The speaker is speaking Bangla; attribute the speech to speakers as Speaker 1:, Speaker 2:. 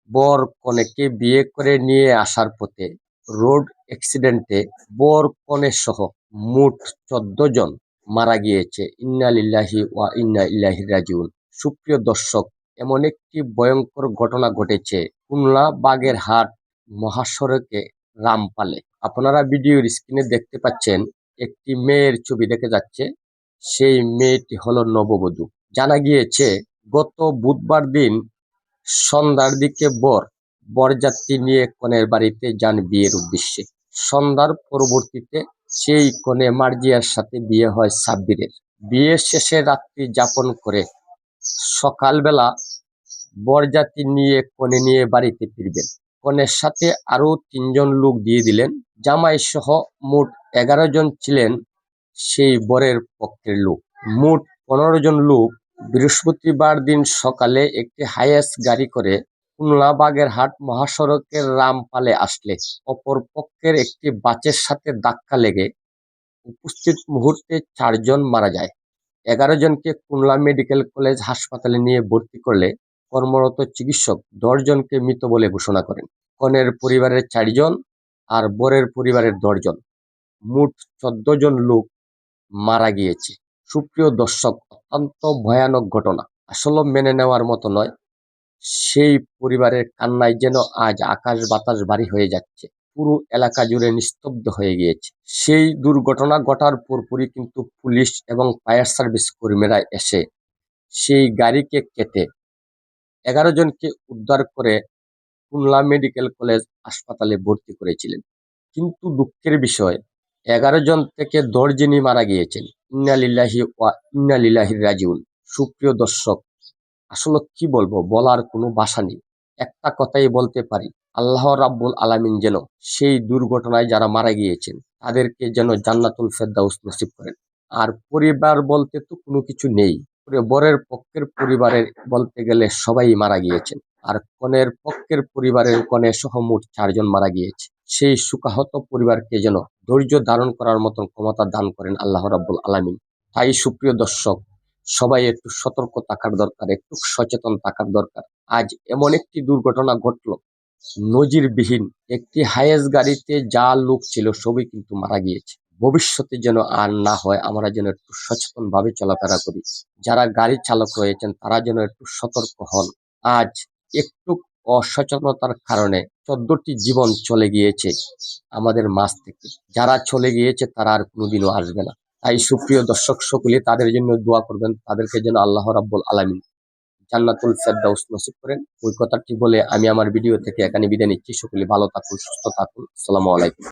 Speaker 1: বর কনেকে বিয়ে করে নিয়ে আসার পথে রোড অ্যাক্সিডেন্টে বর কনে সহ মোট 14 জন মারা গিয়েছে। ইন্না লিল্লাহি ওয়া ইন্না ইলাইহি রাজিউন। সুপ্রিয় দর্শক, এমন একটি ভয়ঙ্কর ঘটনা ঘটেছে খুলনা বাগেরহাট মহাসড়কে রামপালে। আপনারা ভিডিওর স্ক্রিনে দেখতে পাচ্ছেন একটি মেয়ের ছবি দেখে যাচ্ছে। সেই মেয়েটি হলো নববধূ। জানা গিয়েছে গত বুধবার দিন সন্ধ্যার দিকে বরযাত্রী নিয়ে কনের বাড়িতে যান বিয়ের উদ্দেশ্যে। সন্ধ্যার পরবর্তীতে সেই কনে মার্জিয়ার সাথে বিয়ে হয় সাব্বিরের। বিয়ে শেষে রাত্রি যাপন করে সকালবেলা বরযাত্রী নিয়ে কনে নিয়ে বাড়িতে ফিরবেন। কনের সাথে আরো 3 জন লোক দিয়ে দিলেন। জামাই সহ মোট 11 জন ছিলেন সেই বরের পক্ষের লোক। মোট 15 জন লোক বৃহস্পতিবার দিন সকালে একটি হাইয়েস গাড়ি করে খুলনা বাগেরহাট মহাসড়কের রামপালে আসলে অপর পক্ষের একটি বাসের সাথে ধাক্কা লেগে উপস্থিত মুহূর্তে 4 জন মারা যায়। 11 জনকে খুলনা মেডিকেল কলেজ হাসপাতালে নিয়ে ভর্তি করলে কর্মরত চিকিৎসক 10 জনকে মৃত বলে ঘোষণা করেন। কনের পরিবারের 4 জন আর বরের পরিবারের 10 জন, মোট 14 জন লোক মারা গিয়েছে। সুপ্রিয় দর্শক, অত্যন্ত ভয়ানক ঘটনা, আসলে মেনে নেওয়ার মতো নয়। সেই পরিবারের কান্নায় যেন আজ আকাশ বাতাস ভারী হয়ে যাচ্ছে। পুরো এলাকা জুড়ে নিস্তব্ধ হয়ে গিয়েছে। সেই দুর্ঘটনা ঘটার পরপরই কিন্তু পুলিশ এবং ফায়ার সার্ভিস কর্মীরা এসে সেই গাড়িকে কেটে 11 জনকে উদ্ধার করে খুলনা মেডিকেল কলেজ হাসপাতালে ভর্তি করেছিলেন। কিন্তু দুঃখের বিষয়, 11 জন থেকে 10 জনই মারা গিয়েছেন। ইন্না লিল্লাহি ওয়া ইন্না ইলাইহি রাজিউন। সুপ্রিয় দর্শক, আসলে কি বলবো, বলার কোনো ভাষা নেই। একটা কথাই বলতে পারি, আল্লাহ রাব্বুল আলামিন যেন সেই দুর্ঘটনায় যারা মারা গিয়েছেন তাদেরকে যেন জান্নাতুল ফেরদাউস নসিব করেন। আর পরিবার বলতে তো কোনো কিছু নেই। বরের পক্ষের পরিবারের বলতে গেলে সবাই মারা গিয়েছেন, আর কনের পক্ষের পরিবারের কনে সহ মোট 4 জন মারা গিয়েছে। সেই শোকাহত পরিবারকে যেন ধৈর্য ধারণ করার মতন ক্ষমতা দান করেন আল্লাহ রাব্বুল আলামিন। তাই সুপ্রিয় দর্শক, সবাই একটু সতর্ক থাকার দরকার, একটু সচেতন থাকার দরকার। আজ এমন একটি দুর্ঘটনা ঘটলো, নজিরবিহীন। একটি হাইয়েস গাড়িতে যা লোক ছিল সবই কিন্তু মারা গিয়েছে। ভবিষ্যতে যেন আর না হয়, আমরা যেন একটু সচেতন ভাবে চলাফেরা করি। যারা গাড়ি চালক রয়েছেন তারা যেন একটু সতর্ক হন। আজ একটু অসচেতনতার কারণে 14টি জীবন চলে গিয়েছে আমাদের মাঝ থেকে। যারা চলে গিয়েছে তারা আর কোনোদিনও আসবে না। তাই সুপ্রিয় দর্শক, সকলে তাদের জন্য দোয়া করবেন, তাদেরকে যেন আল্লাহ রাব্বুল আলামিন জান্নাতুল ফেরদাউস নসিব করেন। ওই কথাটি বলে আমি আমার ভিডিও থেকে এখানে বিদায় নিচ্ছি। সকলে ভালো থাকুন, সুস্থ থাকুন। আসসালামু আলাইকুম।